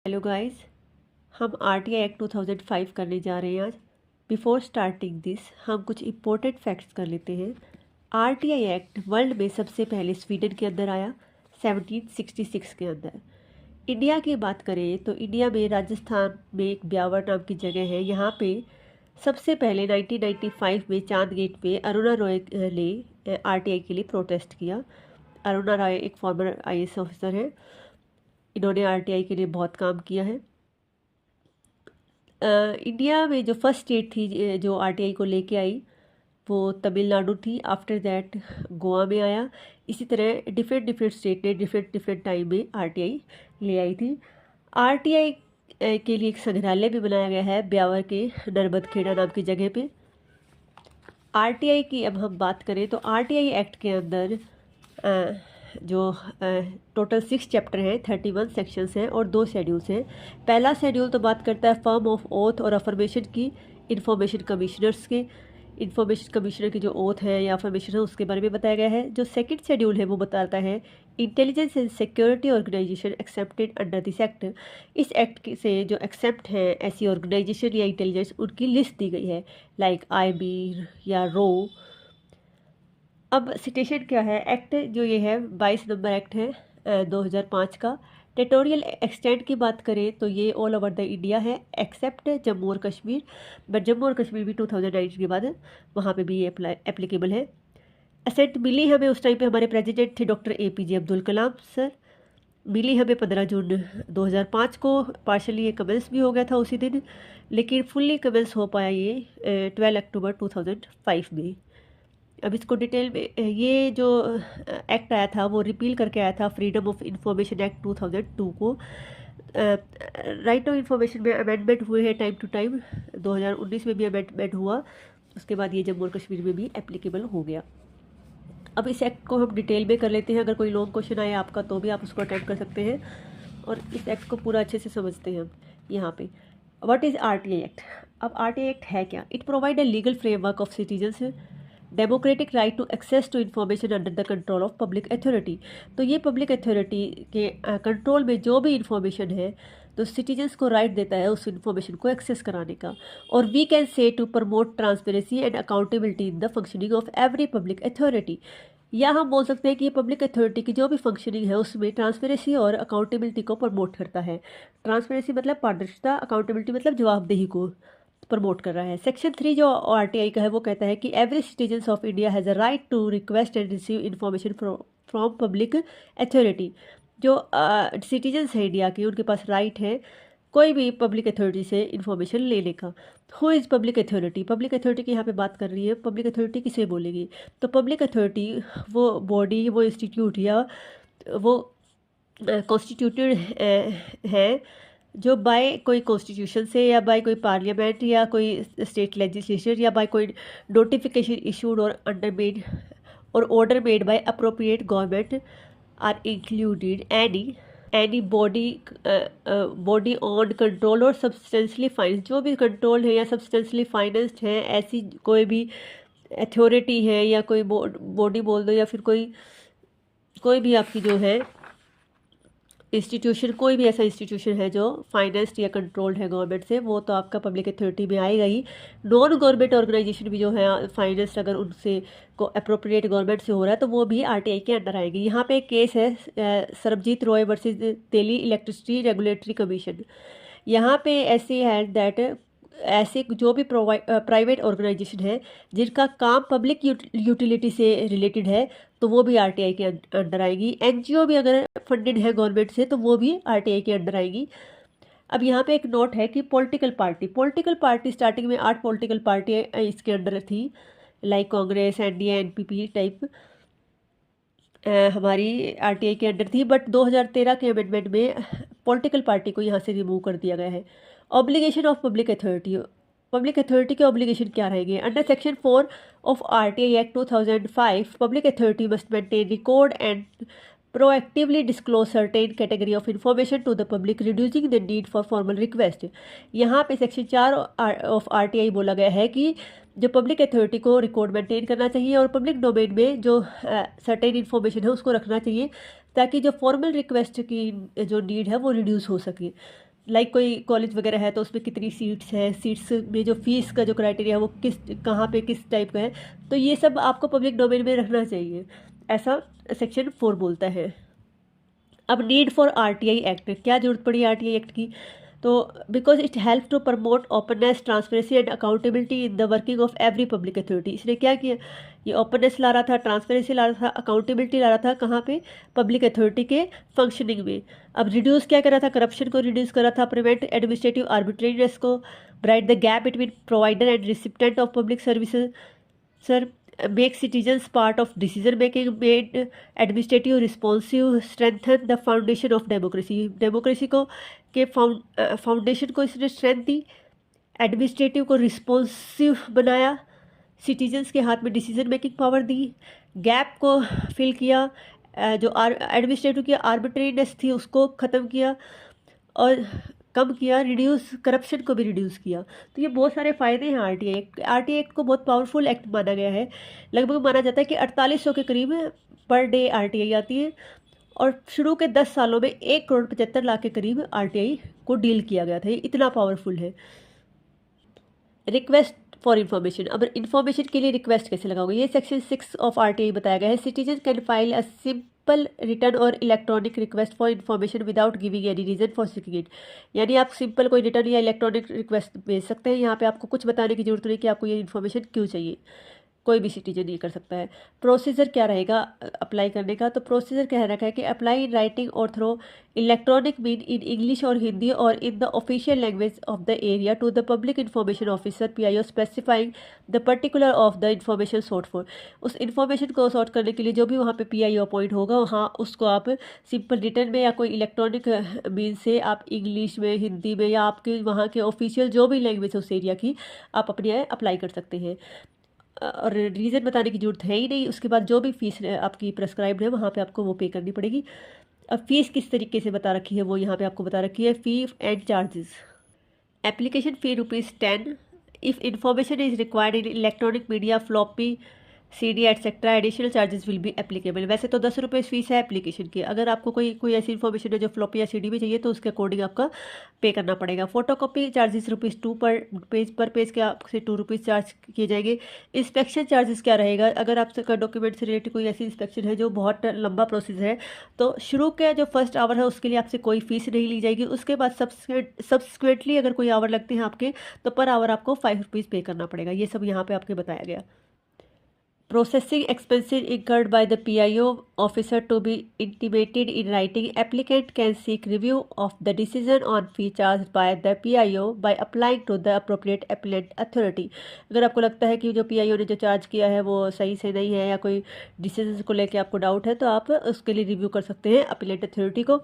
Hello guys, हम RTI act 2005 करने जा रहे हैं आज। बिफोर स्टार्टिंग दिस हम कुछ इम्पोर्टेंट फैक्ट्स कर लेते हैं। आरटीआई एक्ट वर्ल्ड में सबसे पहले स्वीडन के अंदर आया 1766 के अंदर। इंडिया की बात करें तो इंडिया में राजस्थान में एक ब्यावर नाम की जगह है। यहाँ पे सबसे पहले 1995 में चांद गेट पे अरुणा रॉय ने आरटीआई के लिए प्रोटेस्ट किया। अरुणा रॉय एक फॉर्मर आईएएस ऑफिसर है। इन्होंने आरटीआई के लिए बहुत काम किया है। इंडिया में जो फर्स्ट स्टेट थी जो आरटीआई को लेके आई वो तमिलनाडु थी। आफ्टर दैट गोवा में आया। इसी तरह डिफरेंट डिफरेंट स्टेट ने डिफरेंट डिफरेंट टाइम में आरटीआई ले आई थी। आरटीआई के लिए एक संग्रहालय भी बनाया गया है ब्यावर के नर्मदखेड़ा नाम की जगह पे। आरटीआई की अब हम बात करें तो आरटीआई एक्ट के अंदर जो टोटल 6 चैप्टर हैं, 31 सेक्शंस हैं और 2 शेड्यूल्स हैं। पहला शेड्यूल तो बात करता है फर्म ऑफ ओथ और अफर्मेशन की इंफॉर्मेशन कमिश्नर्स के। इंफॉर्मेशन कमिश्नर की जो ओथ है या अफर्मेशन है उसके बारे में बताया गया है। जो सेकंड शेड्यूल है वो बताता है intelligence and security organisation excepted under this act. इस एक्ट से जो एक्सेप्ट हैं ऐसी ऑर्गेनाइजेशन या इंटेलिजेंस उनकी लिस्ट दी गई है, लाइक आईबी या रो। अब सिटेशन क्या है? एक्ट जो ये है 22 नंबर एक्ट है 2005 का। टेरिटोरियल एक्सटेंट की बात करें तो ये ऑल ओवर द इंडिया है एक्सेप्ट जम्मू और कश्मीर। बट जम्मू और कश्मीर भी 2009 के बाद वहाँ पे भी ये एप्लीकेबल है। असेंट मिली हमें उस टाइम पे हमारे प्रेसिडेंट थे doctor APJ Abdul Kalam sir. मिली हमें 15 जून 2005 को। पार्शली ये कमेंस भी हो गया था उसी दिन, लेकिन फुल्ली कमेंस हो पाया ये 12 अक्टूबर 2005 में। अब इसको डिटेल में ये जो एक्ट आया था वो रिपील करके आया था फ्रीडम ऑफ इंफॉर्मेशन एक्ट 2002 को। राइट ऑफ इंफॉर्मेशन में अमेंडमेंट हुए हैं टाइम टू टाइम। 2019 में भी अमेंडमेंट हुआ, उसके बाद ये जम्मू और कश्मीर में भी एप्लीकेबल हो गया। अब इस एक्ट को हम डिटेल में कर लेते हैं। अगर कोई लॉन्ग क्वेश्चन आए आपका तो भी आप उसको अटेम्प्ट कर सकते हैं और इस एक्ट को पूरा अच्छे से समझते हैं हम। यहाँ पे व्हाट इज़ आरटीआई एक्ट? अब आरटीआई एक्ट है क्या? It provide a legal framework of citizens democratic right to access to information under the control of public authority. तो ये पब्लिक अथॉरिटी के कंट्रोल में जो भी इंफॉर्मेशन है तो सिटीजन्स को राइट देता है उस इंफॉर्मेशन को एक्सेस कराने का। और we can say to promote transparency and accountability in the functioning of every public authority. या हम बोल सकते हैं कि ये पब्लिक अथॉरिटी की जो भी फंक्शनिंग है उसमें ट्रांसपेरेंसी और अकाउंटेबिलिटी को प्रमोट करता है। ट्रांसपेरेंसी मतलब पारदर्शिता, अकाउंटेबिलिटी मतलब जवाबदेही को प्रमोट कर रहा है। सेक्शन 3 जो आरटीआई का है वो कहता है कि every citizen of India has a right to request and receive information from public authority. जो सिटीजन्स हैं इंडिया के उनके पास राइट है कोई भी पब्लिक अथॉरिटी से इंफॉर्मेशन लेने का। Who is public authority? Public authority की यहाँ पे बात कर रही है। पब्लिक अथॉरिटी किसे बोलेगी? तो पब्लिक अथॉरिटी वो बॉडी, वो इंस्टीट्यूट या वो कॉन्स्टिट्यूटेड है जो बाय कोई कॉन्स्टिट्यूशन से या बाय कोई पार्लियामेंट या कोई स्टेट लेजिस्लेचर या बाय कोई नोटिफिकेशन इशूड और अंडर मेड और order made by appropriate government are included any body on control और सब्सटेंशली फाइनेंस। जो भी कंट्रोल है या सब्सटेंशली फाइनेंस्ड है ऐसी कोई भी अथॉरिटी है या कोई बॉडी बोल दो या फिर कोई भी आपकी जो है इंस्टीट्यूशन, कोई भी ऐसा इंस्टीट्यूशन है जो फाइनेंस्ड या कंट्रोल्ड है गवर्नमेंट से, वो तो आपका पब्लिक अथॉरिटी में आएगा ही। नॉन गवर्नमेंट ऑर्गेनाइजेशन भी जो है फाइनेंस अगर उनसे को अप्रोप्रिएट गवर्नमेंट से हो रहा है तो वो भी आरटीआई के अंडर आएगी। यहाँ पे एक केस है Sarabjit Roy versus Delhi electricity regulatory commission. यहाँ पे ऐसे है दैट ऐसे जो भी प्राइवेट ऑर्गेनाइजेशन है जिनका काम पब्लिक यूटिलिटी से रिलेटेड है तो वो भी आरटीआई के अंडर आएगी। एनजीओ भी अगर फंडेड है गवर्नमेंट से तो वो भी आरटीआई के अंडर आएगी। अब यहाँ पे एक नोट है कि पॉलिटिकल पार्टी स्टार्टिंग में 8 पॉलिटिकल पार्टी इसके अंडर थी, like Congress, NDA, NPP type हमारी आरटीआई के अंडर थी। बट 2013 के अमेंडमेंट में पॉलिटिकल पार्टी को यहाँ से रिमूव कर दिया गया है। ऑब्लिगेशन ऑफ पब्लिक अथॉरिटी के ऑब्लिगेशन क्या रहेंगे? Under section 4 of RTI act 2005 public authority must maintain record and proactively disclose certain category of information to the public reducing the need for formal request. यहाँ पे section 4 of RTI बोला गया है कि जो पब्लिक अथॉरिटी को record maintain करना चाहिए और पब्लिक डोमेन में जो सर्टेन इन्फॉर्मेशन है उसको रखना चाहिए ताकि जो फॉर्मल रिक्वेस्ट की जो नीड है वो रिड्यूस हो सके। लाइक कोई कॉलेज वगैरह है तो उसमें कितनी सीट्स हैं, सीट्स में जो फीस का जो क्राइटेरिया है वो कहाँ पे किस टाइप का है, तो ये सब आपको पब्लिक डोमेन में रखना चाहिए, ऐसा सेक्शन 4 बोलता है। अब नीड फॉर आरटीआई एक्ट, क्या जरूरत पड़ी आरटीआई एक्ट की, तो because it help to promote openness, transparency and accountability in the working of every public authority. इसने क्या किया, ये ओपननेस ला रहा था, ट्रांसपेरेंसी ला रहा था, अकाउंटेबिलिटी ला रहा था, कहाँ पे, पब्लिक अथॉरिटी के फंक्शनिंग में। अब रिड्यूस क्या कर रहा था, करप्शन को रिड्यूस कर रहा था, प्रिवेंट एडमिनिस्ट्रेटिव आर्बिट्रेरीनेस को, bright the gap between provider and recipient of public services, sir make citizens part of decision making, made administrative responsive, strengthen the foundation of democracy, democracy को के foundation को इसने strength दी, administrative को responsive बनाया, citizens के हाथ में decision making power दी, gap को फिल किया, जो एडमिनिस्ट्रेटिव की आर्बिट्रेरीनेस थी उसको ख़त्म किया और कम किया, रिड्यूस, करप्शन को भी रिड्यूस किया। तो ये बहुत सारे फ़ायदे हैं आरटीआई एक्ट। आरटीआई एक्ट को बहुत पावरफुल एक्ट माना गया है, लगभग माना जाता है कि 4800 के करीब पर डे आरटीआई आती है, और शुरू के 10 सालों में 1,75,00,000 के करीब आरटीआई को डील किया गया था, ये इतना पावरफुल है। रिक्वेस्ट फॉर इन्फॉर्मेशन, अब इन्फॉर्मेशन के लिए रिक्वेस्ट कैसे लगाओगे, ये सेक्शन 6 ऑफ आरटीआई बताया गया है। Citizen can file a simple written or electronic request for information without giving any reason for seeking it, यानी आप सिंपल कोई रिटर्न या इलेक्ट्रॉनिक रिक्वेस्ट भेज सकते हैं, यहाँ पे आपको कुछ बताने की जरूरत नहीं कि आपको ये इन्फॉर्मेशन क्यों चाहिए, कोई भी सिटीजन ये कर सकता है। प्रोसीजर क्या रहेगा अप्लाई करने का, तो प्रोसीजर कह रखा है कि अप्लाई इन राइटिंग और through electronic mean in English और हिंदी और in the official language of the area to the public information officer PIO specifying the particular of the information sought for. उस इन्फॉर्मेशन को sort करने के लिए जो भी वहाँ पे पीआईओ अपॉइंट होगा, वहाँ उसको आप सिंपल रिटर्न में या कोई इलेक्ट्रॉनिक मीन से आप इंग्लिश में, हिंदी में या आपके वहाँ के ऑफिशियल जो भी लैंग्वेज है उस एरिया की, आप अपने अप्लाई कर सकते हैं, और रीज़न बताने की ज़रूरत है ही नहीं। उसके बाद जो भी फ़ीस आपकी प्रेस्क्राइब्ड है वहाँ पे आपको वो पे करनी पड़ेगी। अब फ़ीस किस तरीके से बता रखी है वो यहाँ पे आपको बता रखी है, फ़ी and charges. Application fee ₹10। If information is required in electronic media, floppy, CD etcetera, additional charges will be applicable. वैसे तो 10 रुपये फीस है एप्लीकेशन की, अगर आपको कोई ऐसी इन्फॉर्मेशन है जो फ्लॉपी या CD में चाहिए तो उसके अकॉर्डिंग आपका पे करना पड़ेगा। फोटोकॉपी चार्जेस ₹2 पर पेज के आपसे ₹2 चार्ज किए जाएंगे। इंस्पेक्शन चार्जेस क्या रहेगा, अगर आपका डॉक्यूमेंट से रिलेटेड कोई ऐसी इंस्पेक्शन है जो बहुत लंबा प्रोसेस है, तो शुरू के जो फर्स्ट आवर है उसके लिए आपसे कोई फीस नहीं ली जाएगी। उसके बाद सब्सिक्वेंटली अगर कोई आवर लगते हैं आपके, तो पर आवर आपको ₹5 पे करना पड़ेगा। ये सब यहाँ पे आपके बताया गया। Processing expenses incurred by the PIO officer to be intimated in writing. Applicant can seek review of the decision on fee charged by the PIO by applying to the appropriate appellate authority. अगर आपको लगता है कि जो PIO ने जो charge किया है वो सही से नहीं है या कोई डिसीजन को लेके आपको डाउट है, तो आप उसके लिए रिव्यू कर सकते हैं अपीलेट अथॉरिटी को।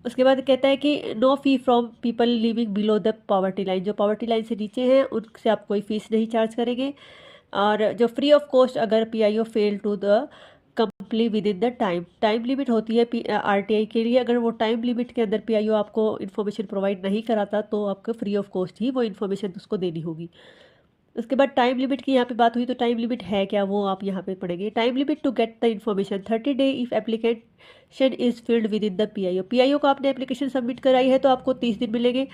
उसके बाद कहता है कि no fee from people living below the poverty line, जो पॉवर्टी लाइन से नीचे हैं उनसे आप कोई फीस नहीं चार्ज करेंगे। और जो फ्री ऑफ कॉस्ट अगर PIO fail to the comply within the time limit होती है आरटीआई के लिए, अगर वो टाइम लिमिट के अंदर पीआईओ आपको इन्फॉर्मेशन प्रोवाइड नहीं कराता तो आपको फ्री ऑफ कॉस्ट ही वो इन्फॉर्मेशन उसको देनी होगी। उसके बाद टाइम लिमिट की यहाँ पे बात हुई, तो टाइम लिमिट है क्या वो आप यहाँ पे पढ़ेंगे। Time limit to get the information 30 day if application is filed within the PIO को आपने एप्लीकेशन सबमिट कराई है तो आपको 30 दिन मिलेंगे,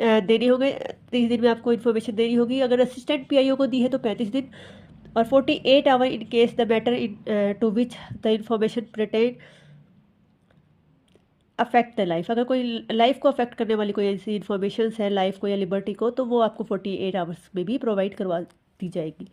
देने होंगे। 30 दिन में आपको इन्फॉर्मेशन देनी होगी। अगर असिस्टेंट पीआईओ को दी है तो 35 दिन, और 48 hour in case the matter into which the information pertain affect the life. अगर कोई लाइफ को अफेक्ट करने वाली कोई ऐसी इन्फॉर्मेशन है लाइफ को या लिबर्टी को, तो वो आपको 48 आवर्स में भी प्रोवाइड करवा दी जाएगी।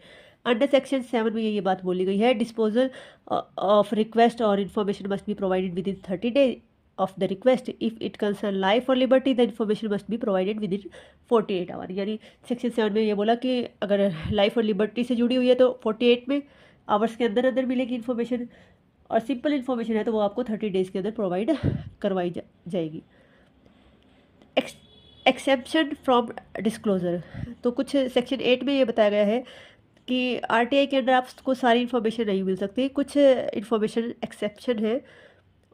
अंडर सेक्शन 7 में ये बात बोली गई है, डिस्पोजल ऑफ रिक्वेस्ट और information must be provided with in 30 day of the request. If it concern life or liberty, the information must be provided within 48 hour. यानी सेक्शन 7 में ये बोला कि अगर लाइफ और लिबर्टी से जुड़ी हुई है तो 48 में आवर्स के अंदर अंदर मिलेगी इन्फॉर्मेशन, और सिंपल इन्फॉर्मेशन है तो वो आपको 30 डेज़ के अंदर प्रोवाइड करवाई जाएगी। एक्सेप्शन फ्रॉम डिस्क्लोजर, तो कुछ सेक्शन 8 में ये बताया गया है कि आरटीआई के अंदर आपको सारी इन्फॉर्मेशन नहीं मिल सकती, कुछ इन्फॉर्मेशन एक्सेप्शन है।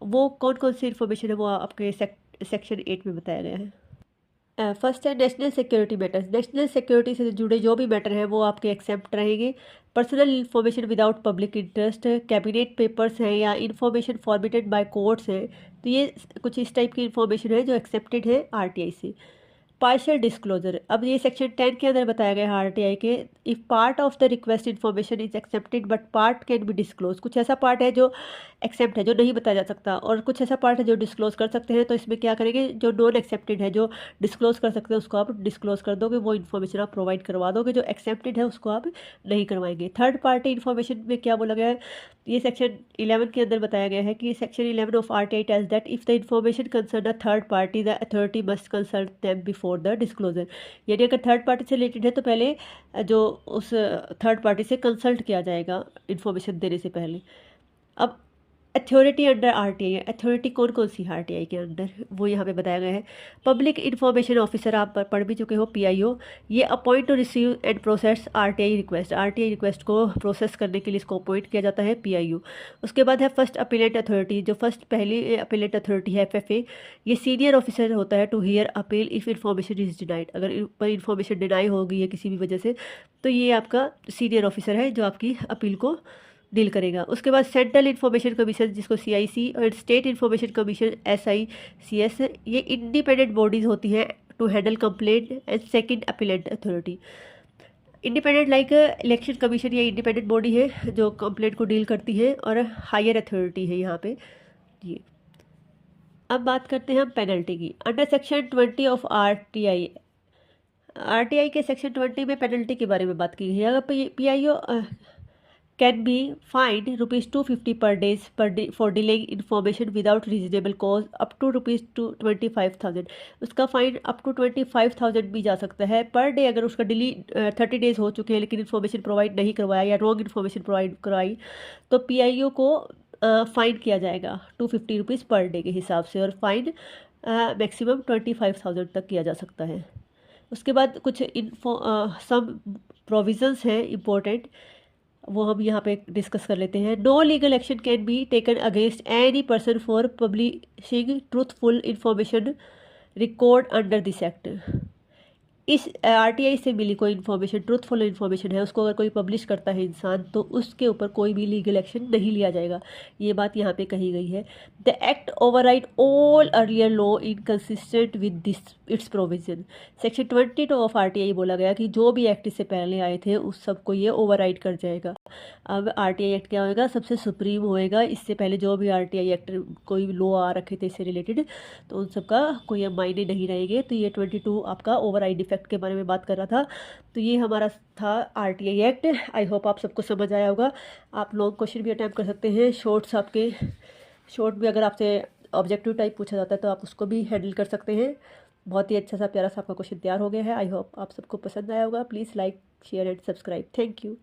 वो कौन कौन सी इन्फॉर्मेशन है वो आपके सेक्शन 8 में बताया गया है। फर्स्ट है national security matters, national security से जुड़े जो भी मैटर हैं वो आपके एक्सेप्ट रहेंगे। Personal information without public interest, cabinet papers हैं या इन्फॉर्मेशन फॉर्मेटेड बाय कोर्ट्स हैं, तो ये कुछ इस टाइप की इन्फॉर्मेशन है जो एक्सेप्टेड है आरटीआई से। पार्शियल डिस्क्लोजर, अब ये सेक्शन 10 के अंदर बताया गया है आरटीआई के, if part of the request information is accepted but part can be disclose, कुछ ऐसा पार्ट है जो एक्सेप्ट है, जो नहीं बताया जा सकता, और कुछ ऐसा पार्ट है जो डिस्क्लोज कर सकते हैं। तो इसमें क्या करेंगे, जो नॉन एक्सेप्टेड है, जो डिस्क्लोज कर सकते हैं उसको आप डिस्क्लोज कर दोगे, वो इन्फॉर्मेशन आप प्रोवाइड करवा दोगे, जो एक्सेप्टेड है उसको आप नहीं करवाएंगे। थर्ड पार्टी इन्फॉर्मेशन में क्या बोला गया है, ये सेक्शन 11 के अंदर बताया गया है कि section 11 of RTI tells that if the information concern a third party the authority must consult them before the disclosure, यानी अगर थर्ड पार्टी से रिलेटेड है तो पहले जो उस थर्ड पार्टी से कंसल्ट किया जाएगा इन्फॉर्मेशन देने से पहले। अब अथॉरिटी अंडर आरटीआई, अथॉरिटी कौन कौन सी है आरटीआई के अंडर, वो यहाँ पे बताया गया है। पब्लिक इन्फॉर्मेशन ऑफिसर, आप पढ़ भी चुके हो, पीआईओ, ये upon two receive and process RTI request, RTI request को प्रोसेस करने के लिए इसको अपॉइंट किया जाता है, पीआईओ। उसके बाद है फर्स्ट अपीलेंट अथॉरिटी, जो फर्स्ट पहली अपीलेंट अथॉरिटी है, एफएफए, ये सीनियर ऑफिसर होता है to hear appeal if information is denied, अगर पर इन्फॉर्मेशन डिनाई हो गई है किसी भी वजह से तो ये आपका सीनियर ऑफिसर है जो आपकी अपील को डील करेगा। उसके बाद सेंट्रल इन्फॉर्मेशन कमीशन, जिसको सीआईसी, और स्टेट इन्फॉर्मेशन कमीशन एसआईसीएस, ये इंडिपेंडेंट बॉडीज़ होती हैं to handle complaint and second appellant authority. Independent like election commission, ये इंडिपेंडेंट बॉडी है जो कंप्लेंट को डील करती है, और हायर अथॉरिटी है यहाँ पे ये। अब बात करते हैं हम पेनल्टी की। Under section 20 of RTI, RTI के सेक्शन 20 में पेनल्टी के बारे में बात की गई है। अगर PIO can be fined ₹250 per day for delaying information without reasonable cause up to ₹25,000, उसका फाइन अप टू 25,000 भी जा सकता है पर डे, अगर उसका डिली 30 डेज हो चुके हैं लेकिन इन्फॉर्मेशन प्रोवाइड नहीं करवाया या रॉन्ग इन्फॉर्मेशन प्रोवाइड करवाई तो पीआईओ को फ़ाइन किया जाएगा ₹250 पर डे के हिसाब से, और फाइन मैक्सिमम 25,000 तक किया जा सकता है। उसके बाद कुछ सम प्रोविजंस हैं इम्पोर्टेंट, वो हम यहाँ पे डिस्कस कर लेते हैं। No legal action can be taken against any person for publishing truthful information record under this act, इस आरटीआई से मिली कोई इन्फॉर्मेशन, ट्रूथफुल इन्फॉर्मेशन है, उसको अगर कोई पब्लिश करता है इंसान तो उसके ऊपर कोई भी लीगल एक्शन नहीं लिया जाएगा, ये बात यहाँ पे कही गई है। The act override all earlier law inconsistent with this it's provision, section 22 of RTI बोला गया कि जो भी एक्ट इससे पहले आए थे उस सबको ये ओवरराइड कर जाएगा। अब आरटीआई एक्ट क्या होएगा, सबसे सुप्रीम होएगा, इससे पहले जो भी आरटीआई एक्ट कोई लॉ आ रखे थे इससे रिलेटेड तो उन सबका कोई मायने नहीं रहेंगे। तो ये 22 आपका ओवरराइड इफेक्ट के बारे में बात कर रहा था। तो ये हमारा था आरटीआई एक्ट। आई होप आप सबको समझ आया होगा। आप लॉन्ग क्वेश्चन भी अटैम्प्ट कर सकते हैं, शॉर्ट्स आपके शॉर्ट भी अगर आपसे ऑब्जेक्टिव टाइप पूछा जाता है तो आप उसको भी हैंडल कर सकते हैं। बहुत ही अच्छा सा प्यारा सा आपका क्वेश्चन तैयार हो गया है। आई होप आप सबको पसंद आया होगा। Please like share and subscribe. Thank you.